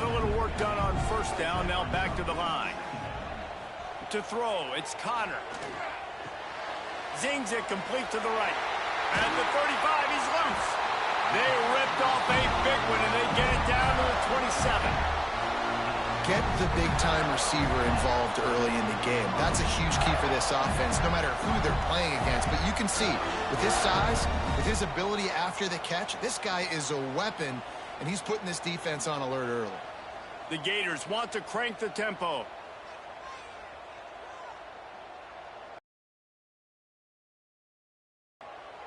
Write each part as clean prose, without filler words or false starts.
Got a little work done on first down. Now back to the line. To throw, it's Connor. Zings it complete to the right. At the 35, he's loose. They ripped off a big one, and they get it down to the 27. Get the big-time receiver involved early in the game. That's a huge key for this offense, no matter who they're playing against. But you can see, with his size, with his ability after the catch, this guy is a weapon, and he's putting this defense on alert early. The Gators want to crank the tempo.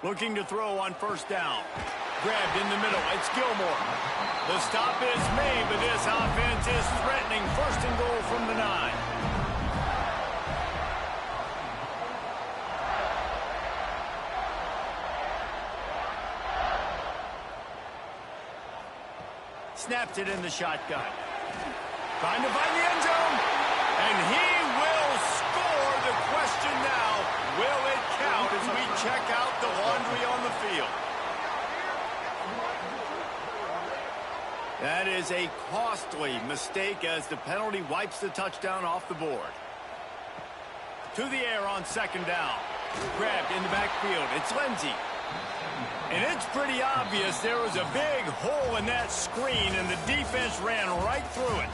Looking to throw on first down. Grabbed in the middle. It's Gilmore. The stop is made, but this offense is threatening. First and goal from the 9. Snapped it in the shotgun. Trying to find the end zone. And he will score. The question now, will it count as we check out the laundry on the field? That is a costly mistake as the penalty wipes the touchdown off the board. To the air on second down. Grabbed in the backfield. It's Lindsey. And it's pretty obvious there was a big hole in that screen, and the defense ran right through it.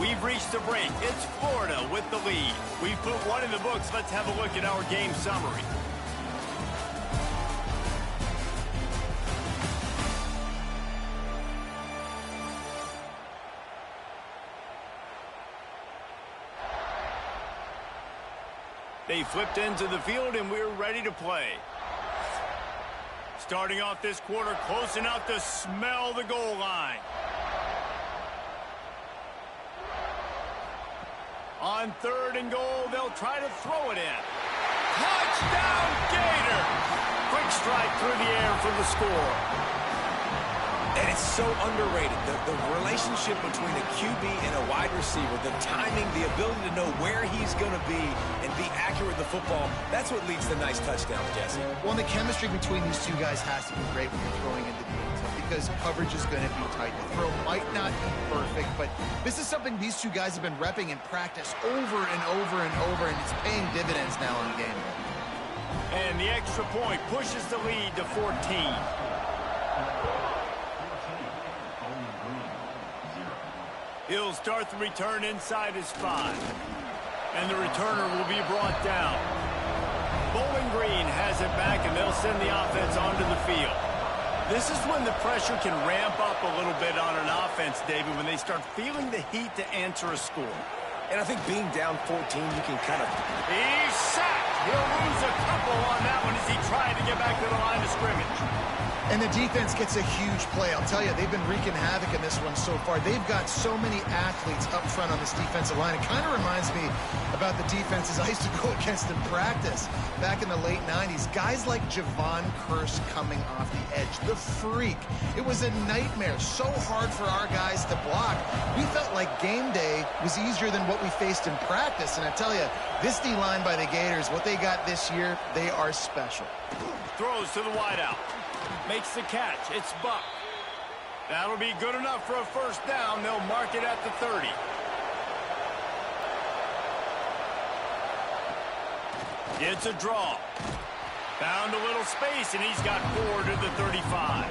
We've reached the break. It's Florida with the lead. We've put one in the books. Let's have a look at our game summary. They flipped into the field, and we're ready to play. Starting off this quarter, close enough to smell the goal line. On third and goal, they'll try to throw it in. Touchdown, Gator! Quick strike through the air for the score. And it's so underrated, the relationship between a QB and a wide receiver, the timing, the ability to know where he's going to be and be accurate with the football, that's what leads to nice touchdowns, Jesse. Well, the chemistry between these two guys has to be great when you're throwing into the end zone because coverage is going to be tight. The throw might not be perfect, but this is something these two guys have been repping in practice over and over and over, and it's paying dividends now on game day. And the extra point pushes the lead to 14. He'll start the return inside his 5. And the returner will be brought down. Bowling Green has it back, and they'll send the offense onto the field. This is when the pressure can ramp up a little bit on an offense, David, when they start feeling the heat to answer a score. And I think being down 14, you can kind of... He's sacked. He'll lose a couple on that one as he tried to get back to the line of scrimmage. And the defense gets a huge play. I'll tell you, they've been wreaking havoc in this one so far. They've got so many athletes up front on this defensive line. It kind of reminds me about the defenses I used to go against in practice back in the late 90s. Guys like Javon Curse coming off the edge. The freak. It was a nightmare. So hard for our guys to block. We felt like game day was easier than what we faced in practice. And I tell you, this D-line by the Gators, what they got this year, they are special. Throws to the wideout. Makes the catch. It's Buck. That'll be good enough for a first down. They'll mark it at the 30. It's a draw. Found a little space, and he's got 4 to the 35.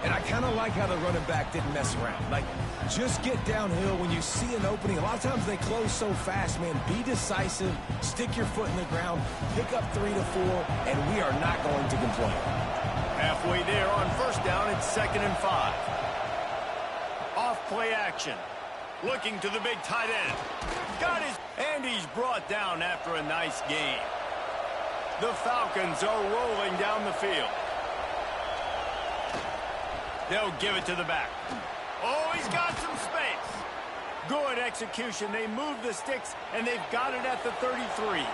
And I kind of like how the running back didn't mess around. Like, just get downhill when you see an opening. A lot of times they close so fast, man. Be decisive. Stick your foot in the ground. Pick up 3 to 4, and we are not going to complain. Halfway there on first down, it's 2nd and 5. Off play action. Looking to the big tight end. Got his... And he's brought down after a nice game. The Falcons are rolling down the field. They'll give it to the back. Oh, he's got some space. Good execution. They move the sticks, and they've got it at the 33.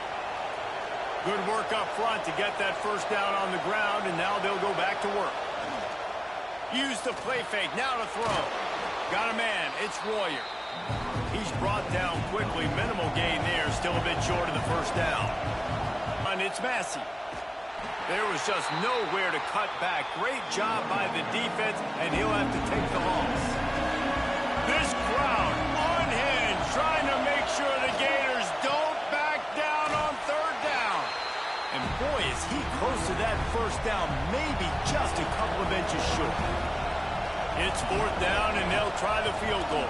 Good work up front to get that first down on the ground, and now they'll go back to work. Use the play fake. Now to throw. Got a man. It's Royer. He's brought down quickly. Minimal gain there. Still a bit short of the first down. And it's Massey. There was just nowhere to cut back. Great job by the defense, and he'll have to take the loss. down maybe just a couple of inches short. It's 4th down, and they'll try the field goal.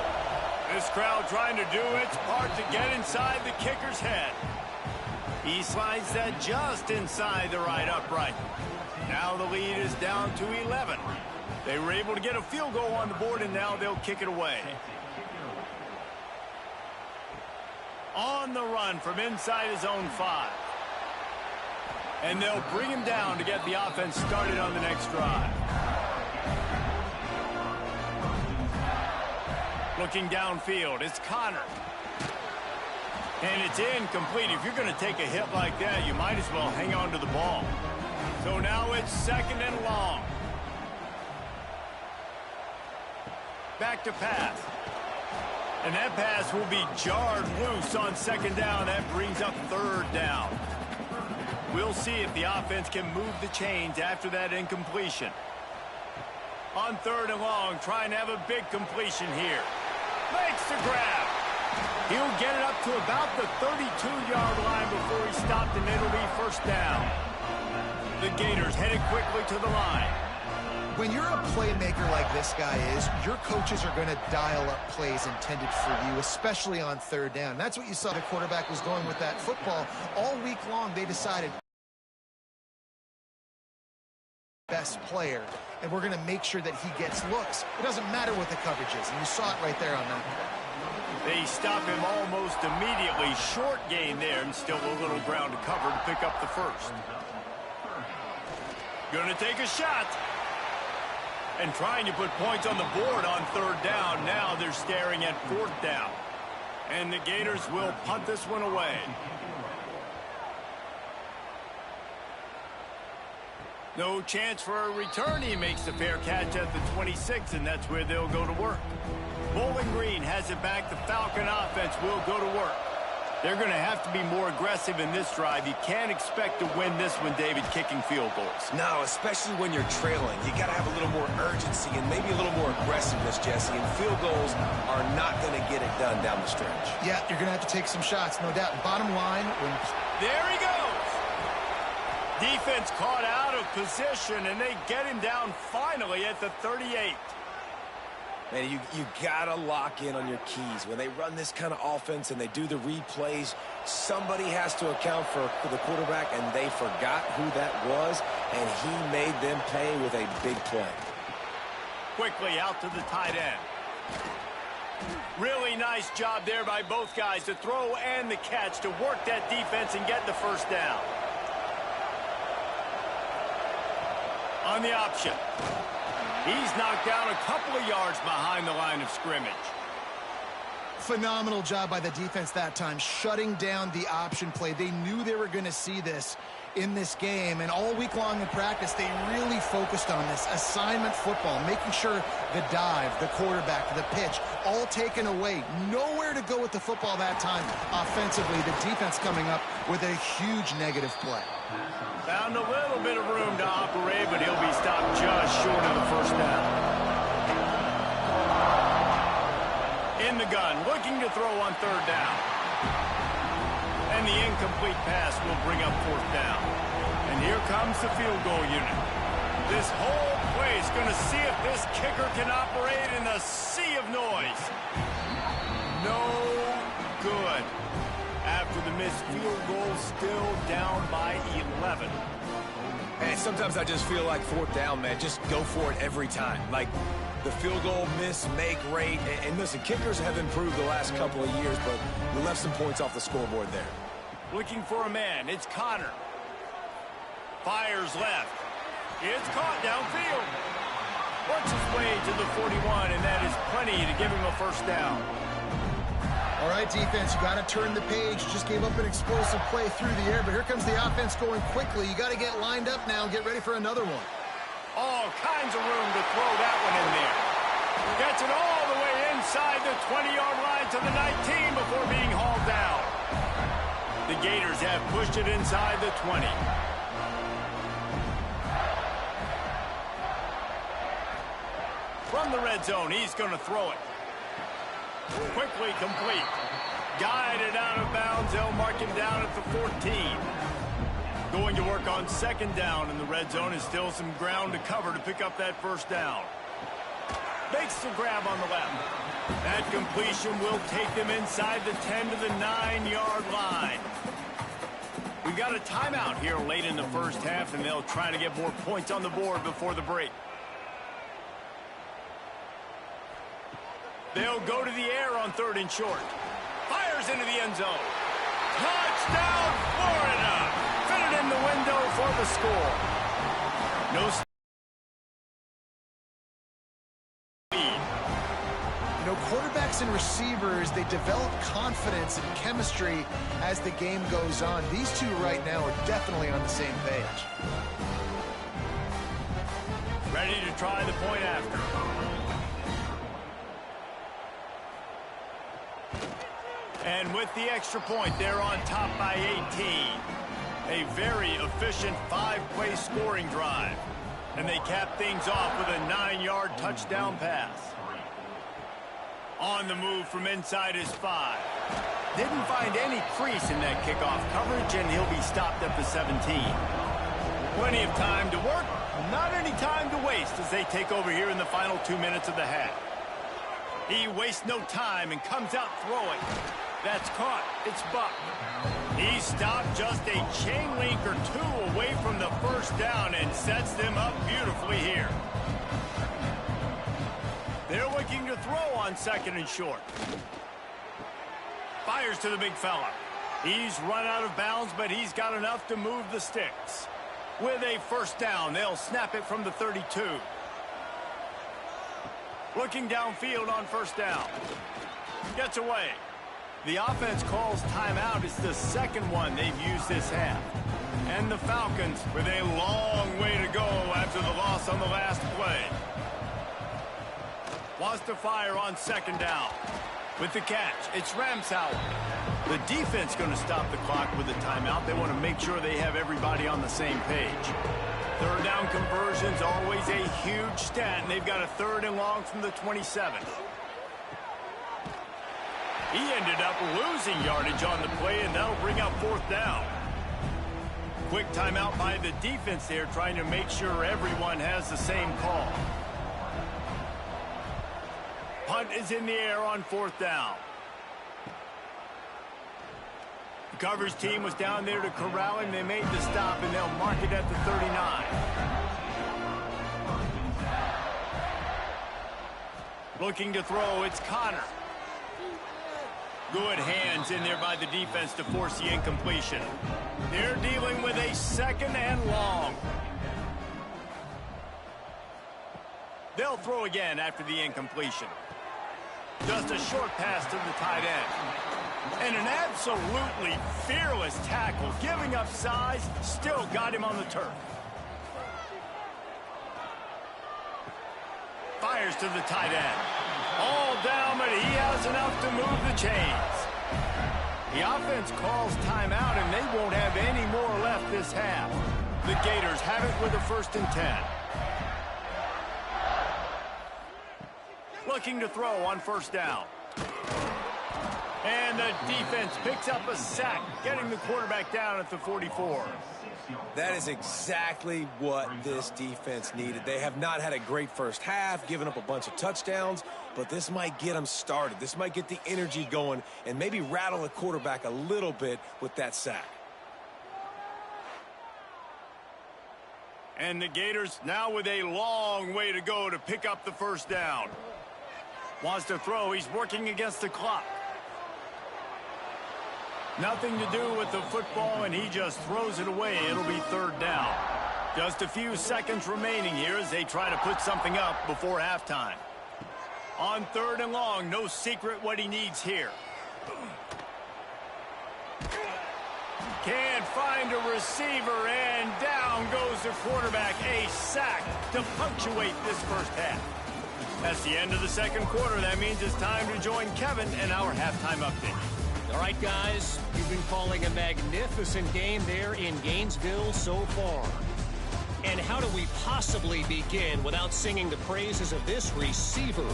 This crowd trying to do its part to get inside the kicker's head. He slides that just inside the right upright. Now the lead is down to 11. They were able to get a field goal on the board, and now they'll kick it away. On the run from inside his own 5. And they'll bring him down to get the offense started on the next drive. Looking downfield, it's Connor. And it's incomplete. If you're going to take a hit like that, you might as well hang on to the ball. So now it's 2nd and long. Back to pass. And that pass will be jarred loose on 2nd down. That brings up 3rd down. We'll see if the offense can move the chains after that incompletion. On 3rd and long, trying to have a big completion here. Makes the grab. He'll get it up to about the 32-yard line before he stopped, and it'll be 1st down. The Gators headed quickly to the line. When you're a playmaker like this guy is, your coaches are going to dial up plays intended for you, especially on 3rd down. That's what you saw the quarterback was going with that football. All week long, they decided best player, and we're going to make sure that he gets looks. It doesn't matter what the coverage is, and you saw it right there on that play. They stop him almost immediately. Short gain there, and still a little ground to cover to pick up the 1st. Gonna take a shot. And trying to put points on the board on 3rd down. Now they're staring at 4th down. And the Gators will punt this one away. No chance for a return. He makes the fair catch at the 26, and that's where they'll go to work. Bowling Green has it back. The Falcon offense will go to work. They're going to have to be more aggressive in this drive. You can't expect to win this one, David, kicking field goals. No, especially when you're trailing. You got to have a little more urgency and maybe a little more aggressiveness, Jesse. And field goals are not going to get it done down the stretch. Yeah, you're going to have to take some shots, no doubt. Bottom line, when... There he goes! Defense caught out of position, and they get him down finally at the 38. Man, you got to lock in on your keys. When they run this kind of offense and they do the replays, somebody has to account for the quarterback, and they forgot who that was, and he made them pay with a big play. Quickly out to the tight end. Really nice job there by both guys, the throw and the catch, to work that defense and get the 1st down. On the option. He's knocked down a couple of yards behind the line of scrimmage. Phenomenal job by the defense that time, shutting down the option play. They knew they were going to see this in this game, and all week long in practice, they really focused on this assignment football, making sure the dive, the quarterback, the pitch, all taken away. Nowhere to go with the football that time offensively. The defense coming up with a huge negative play. Found a little bit of room to operate, but he'll be stopped just short of the 1st down. In the gun, looking to throw on 3rd down. And the incomplete pass will bring up 4th down. And here comes the field goal unit. This whole play is going to see if this kicker can operate in a sea of noise. No good. After the missed field goal, still down by 11. And sometimes I just feel like 4th down, man. Just go for it every time. Like the field goal miss-make rate. And listen, kickers have improved the last couple of years, but we left some points off the scoreboard there. Looking for a man. It's Connor. Fires left. It's caught downfield. Works his way to the 41, and that is plenty to give him a 1st down. All right, defense, you got to turn the page. Just gave up an explosive play through the air, but here comes the offense going quickly. You got to get lined up now and get ready for another one. All kinds of room to throw that one in there. Gets it all the way inside the 20-yard line to the 19 before being hauled down. The Gators have pushed it inside the 20. From the red zone, he's going to throw it. Quickly complete. Guided out of bounds. They'll mark him down at the 14. Going to work on second down, and the red zone is still some ground to cover to pick up that first down. Makes the grab on the left. That completion will take them inside the 10 to the 9-yard line. We've got a timeout here late in the first half, and they'll try to get more points on the board before the break. They'll go to the air on 3rd and short. Fires into the end zone. Touchdown, Florida! Fitted in the window for the score. No speed. You know, quarterbacks and receivers, they develop confidence and chemistry as the game goes on. These two right now are definitely on the same page. Ready to try the point after. And with the extra point, they're on top by 18. A very efficient 5-play scoring drive. And they cap things off with a 9-yard touchdown pass. On the move from inside his 5. Didn't find any crease in that kickoff coverage, and he'll be stopped at the 17. Plenty of time to work, not any time to waste as they take over here in the final 2 minutes of the half. He wastes no time and comes out throwing. That's caught. It's Buck. He stopped just a chain link or two away from the first down and sets them up beautifully here. They're looking to throw on 2nd and short. Fires to the big fella. He's run out of bounds, but he's got enough to move the sticks. With a first down, they'll snap it from the 32. Looking downfield on first down. Gets away. The offense calls timeout. It's the second one they've used this half. And the Falcons with a long way to go after the loss on the last play. Wants to fire on 2nd down. With the catch, it's Ramsauer. The defense going to stop the clock with a timeout. They want to make sure they have everybody on the same page. 3rd down conversion's always a huge stat, and they've got a 3rd and long from the 27. He ended up losing yardage on the play, and that'll bring up 4th down. Quick timeout by the defense there, trying to make sure everyone has the same call. Punt is in the air on 4th down. The coverage team was down there to corral him. They made the stop, and they'll mark it at the 39. Looking to throw, it's Connor. Good hands in there by the defense to force the incompletion. They're dealing with a 2nd and long. They'll throw again after the incompletion. Just a short pass to the tight end. And an absolutely fearless tackle, giving up size, still got him on the turf. Fires to the tight end. All down, but he has enough to move the chains. The offense calls timeout, and they won't have any more left this half. The Gators have it with a 1st and 10. Looking to throw on 1st down. And the defense picks up a sack, getting the quarterback down at the 44. That is exactly what this defense needed. They have not had a great first half, given up a bunch of touchdowns, but this might get them started. This might get the energy going and maybe rattle the quarterback a little bit with that sack. And the Gators now with a long way to go to pick up the first down. Wants to throw. He's working against the clock. Nothing to do with the football, and he just throws it away. It'll be 3rd down. Just a few seconds remaining here as they try to put something up before halftime. On 3rd and long, no secret what he needs here. Can't find a receiver, and down goes the quarterback. A sack to punctuate this first half. That's the end of the second quarter. That means it's time to join Kevin and our halftime update. All right, guys, you've been calling a magnificent game there in Gainesville so far. And how do we possibly begin without singing the praises of this receiver?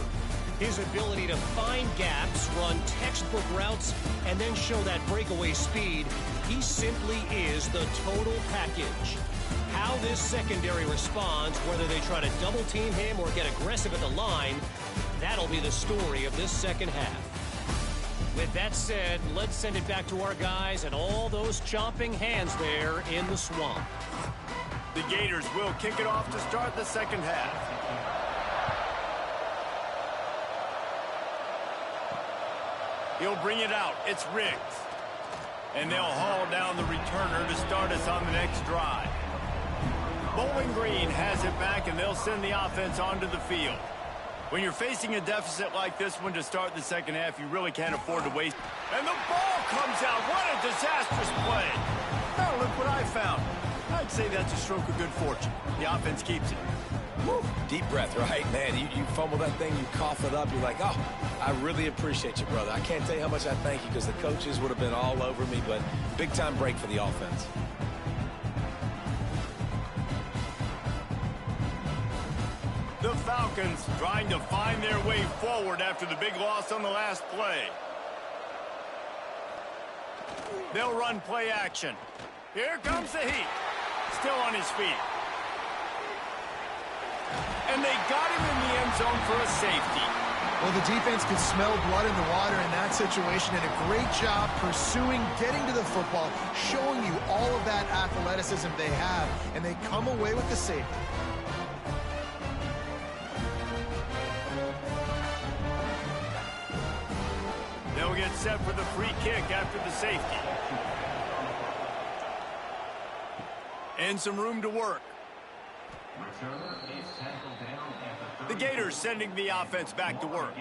His ability to find gaps, run textbook routes, and then show that breakaway speed, he simply is the total package. How this secondary responds, whether they try to double team him or get aggressive at the line, that'll be the story of this second half. With that said, let's send it back to our guys and all those chomping hands there in the swamp. The Gators will kick it off to start the second half. He'll bring it out. It's Riggs. And they'll haul down the returner to start us on the next drive. Bowling Green has it back, and they'll send the offense onto the field. When you're facing a deficit like this one to start the second half, you really can't afford to waste. And the ball comes out. What a disastrous play. Now look what I found. I'd say that's a stroke of good fortune. The offense keeps it. Woo. Deep breath, right, man? You fumble that thing, you cough it up, you're like, oh, I really appreciate you, brother. I can't tell you how much I thank you because the coaches would have been all over me, but big-time break for the offense. The Falcons trying to find their way forward after the big loss on the last play. They'll run play action. Here comes the heat. Still on his feet. And they got him in the end zone for a safety. Well, the defense could smell blood in the water in that situation, and a great job pursuing, getting to the football, showing you all of that athleticism they have, and they come away with the safety. They'll get set for the free kick after the safety. And some room to work. The Gators sending the offense back to work.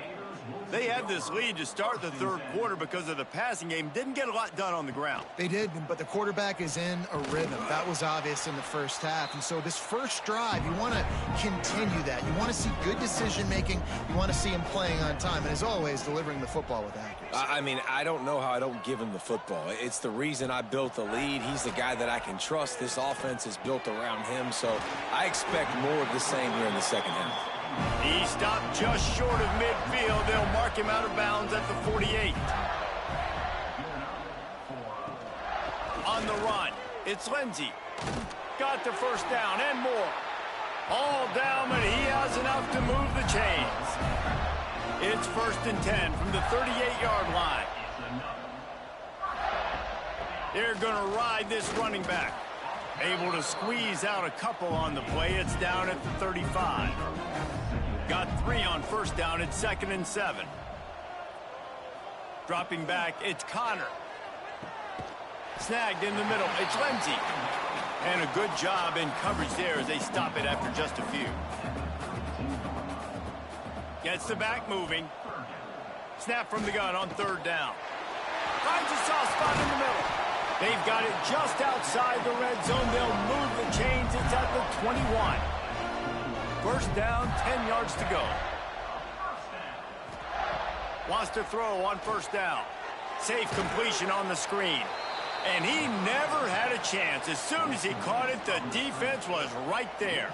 They had this lead to start the third quarter because of the passing game. Didn't get a lot done on the ground. They did, but the quarterback is in a rhythm. That was obvious in the first half. And so this first drive, you want to continue that. You want to see good decision-making. You want to see him playing on time. And as always, delivering the football with accuracy. I mean, I don't know how I don't give him the football. It's the reason I built the lead. He's the guy that I can trust. This offense is built around him. So I expect more of the same here in the second half. He stopped just short of midfield. They'll mark him out of bounds at the 48. On the run, it's Lindsey. Got the first down and more. All down, but he has enough to move the chains. It's 1st and 10 from the 38-yard line. They're going to ride this running back. Able to squeeze out a couple on the play. It's down at the 35. Got 3 on first down. It's 2nd and 7. Dropping back, it's Connor. Snagged in the middle, it's Lindsey. And a good job in coverage there as they stop it after just a few. Gets the back moving. Snap from the gun on 3rd down. Finds a soft spot in the middle. They've got it just outside the red zone. They'll move the chains. It's at the 21. First down, 10 yards to go. Wants to throw on 1st down. Safe completion on the screen. And he never had a chance. As soon as he caught it, the defense was right there.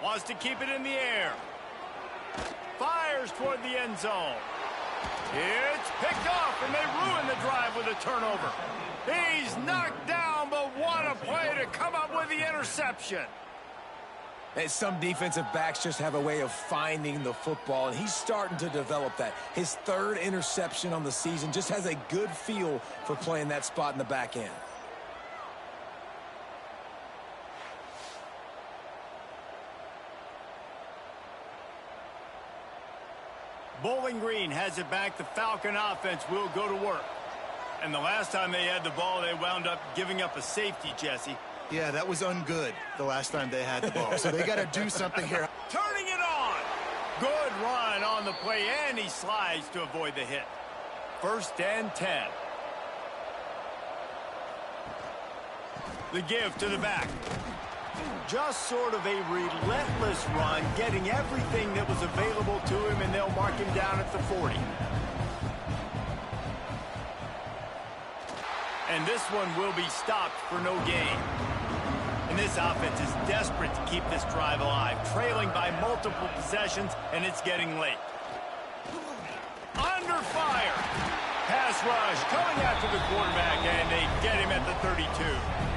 Wants to keep it in the air. Fires toward the end zone. It's picked off, and they ruin the drive with a turnover. He's knocked down, but what a play to come up with the interception. And some defensive backs just have a way of finding the football, and he's starting to develop that. His 3rd interception on the season, just has a good feel for playing that spot in the back end. Bowling Green has it back. The Falcon offense will go to work. And the last time they had the ball, they wound up giving up a safety, Jesse. Yeah, that was ungood the last time they had the ball. So they got to do something here. Turning it on. Good run on the play, and he slides to avoid the hit. 1st and 10. The give to the back. Just sort of a relentless run, getting everything that was available to him, and they'll mark him down at the 40. And this one will be stopped for no gain. And this offense is desperate to keep this drive alive, trailing by multiple possessions, and it's getting late. Under fire. Pass rush coming after the quarterback, and they get him at the 32.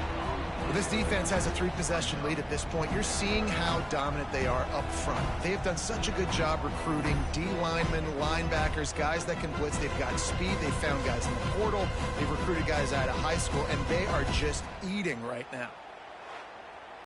Well, this defense has a 3-possession lead at this point. You're seeing how dominant they are up front. They have done such a good job recruiting D-linemen, linebackers, guys that can blitz. They've got speed. They've found guys in the portal. They've recruited guys out of high school, and they are just eating right now.